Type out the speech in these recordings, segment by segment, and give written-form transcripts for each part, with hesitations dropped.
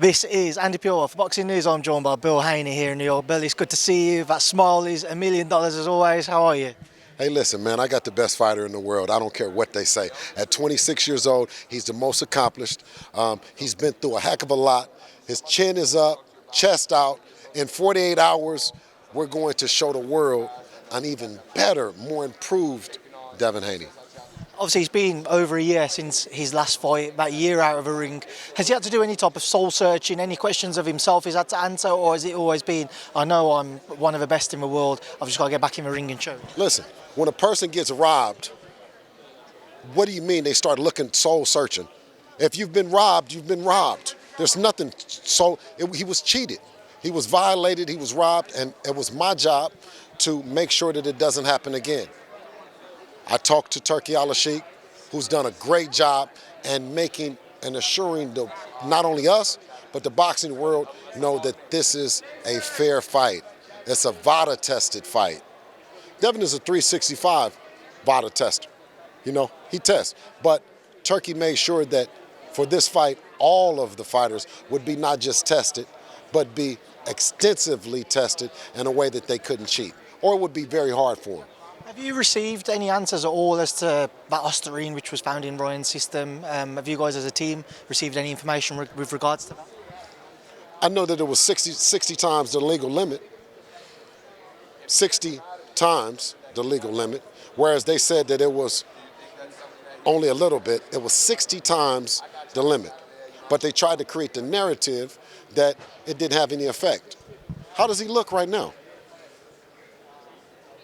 This is Andi Purewal for Boxing News. I'm joined by Bill Haney here in New York. Bill, it's good to see you. That smile is $1 million as always. How are you? Hey, listen, man, I got the best fighter in the world. I don't care what they say. At 26 years old, he's the most accomplished. He's been through a heck of a lot. His chin is up, chest out. In 48 hours, we're going to show the world an even better, more improved Devin Haney. Obviously, it's been over a year since his last fight, about a year out of a ring. Has he had to do any type of soul searching, any questions of himself he's had to answer, or has it always been, I know I'm one of the best in the world, I've just got to get back in the ring and show? Listen, when a person gets robbed, what do you mean they start looking soul searching? If you've been robbed, you've been robbed. There's nothing he was cheated. He was violated, he was robbed, and it was my job to make sure that it doesn't happen again. I talked to Teofimo Lopez, who's done a great job and making and assuring not only us, but the boxing world know that this is a fair fight. It's a VADA-tested fight. Devin is a 365 VADA tester. You know, he tests. But Turkey made sure that for this fight, all of the fighters would be not just tested, but be extensively tested in a way that they couldn't cheat, or it would be very hard for them. Have you received any answers at all as to that Osterine which was found in Ryan's system? Have you guys as a team received any information with regards to that? I know that it was 60 times the legal limit. 60 times the legal limit, whereas they said that it was only a little bit. It was 60 times the limit. But they tried to create the narrative that it didn't have any effect. How does he look right now?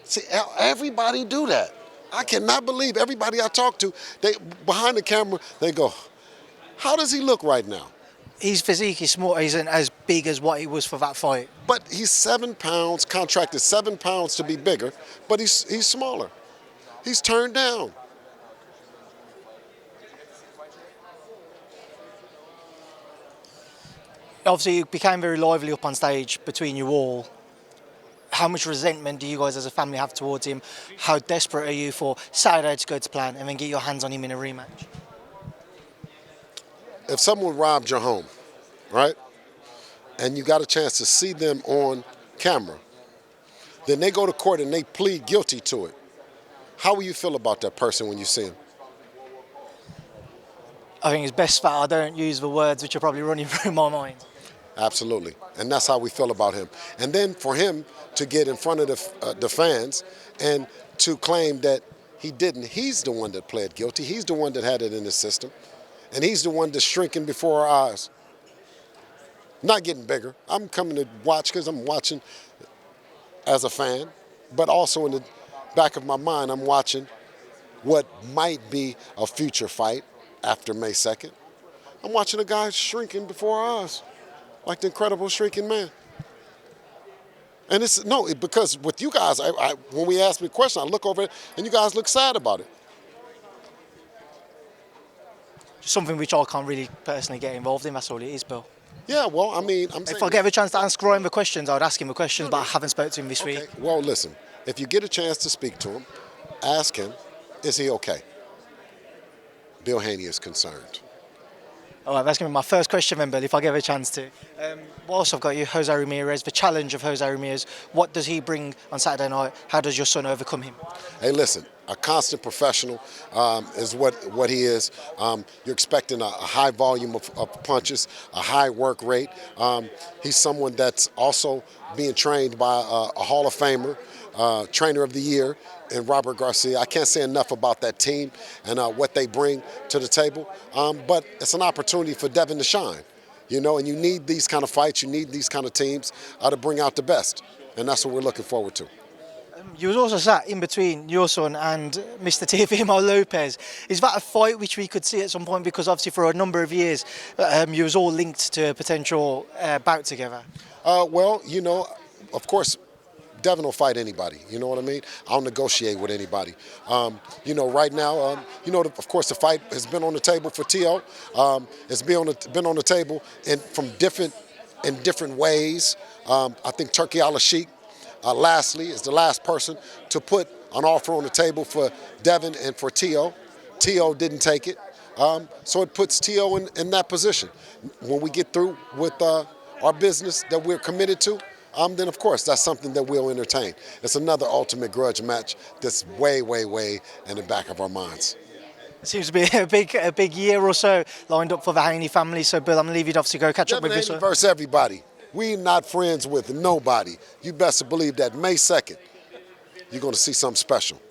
See, everybody do that. I cannot believe everybody I talk to, they behind the camera, they go, how does he look right now? His physique is small, isn't as big as what he was for that fight. But he's 7 pounds, contracted 7 pounds to be bigger, but he's smaller. He's turned down. Obviously, it became very lively up on stage between you all. How much resentment do you guys as a family have towards him? How desperate are you for Saturday to go to plan and then get your hands on him in a rematch? If someone robbed your home, right, and you got a chance to see them on camera, then they go to court and they plead guilty to it, how will you feel about that person when you see him? I think it's best that I don't use the words which are probably running through my mind. Absolutely, and that's how we feel about him. And then for him to get in front of the fans and to claim that he didn't, he's the one that pled guilty, he's the one that had it in his system, and he's the one that's shrinking before our eyes. Not getting bigger. I'm coming to watch because I'm watching as a fan, but also in the back of my mind, I'm watching what might be a future fight after May 2nd. I'm watching a guy shrinking before our eyes, like the Incredible Shrinking Man. And it's, no, because with you guys, when we ask me a question, I look over it, and you guys look sad about it. Something which I can't really personally get involved in, that's all it is, Bill. Yeah, well, I mean, I'm saying... If I get a chance to ask Ryan the questions, I would ask him the questions, but I haven't spoken to him this week. Well, listen, if you get a chance to speak to him, ask him, is he okay? Bill Haney is concerned. All right, that's going to be my first question then, Bill, if I get a chance to. Whilst I've got you, Jose Ramirez, the challenge of Jose Ramirez, what does he bring on Saturday night? How does your son overcome him? Hey, listen, a constant professional is what he is. You're expecting a high volume of punches, a high work rate. He's someone that's also being trained by a Hall of Famer, Trainer of the Year, and Ryan Garcia. I can't say enough about that team and what they bring to the table, but it's an opportunity for Devin to shine, you know, and you need these kind of fights, you need these kind of teams to bring out the best, and that's what we're looking forward to. You was also sat in between your son and Mr. Teofimo Lopez. Is that a fight which we could see at some point? Because obviously for a number of years, you was all linked to a potential bout together. Well, you know, of course, Devin will fight anybody, you know what I mean? I'll negotiate with anybody. You know, right now, you know, of course, the fight has been on the table for Teo. It's been on the table in different ways. I think Teofimo Lopez, lastly, is the last person to put an offer on the table for Devin and for Teo. Teo didn't take it. So it puts Tio in that position. When we get through with our business that we're committed to, then of course that's something that we'll entertain. It's another ultimate grudge match that's way, way, way in the back of our minds. It seems to be a big year or so lined up for the Haney family. So, Bill, I'm going to leave you to obviously go catch up with Devin this. Haney versus everybody. We not friends with nobody. You best believe that May 2nd, you're going to see something special.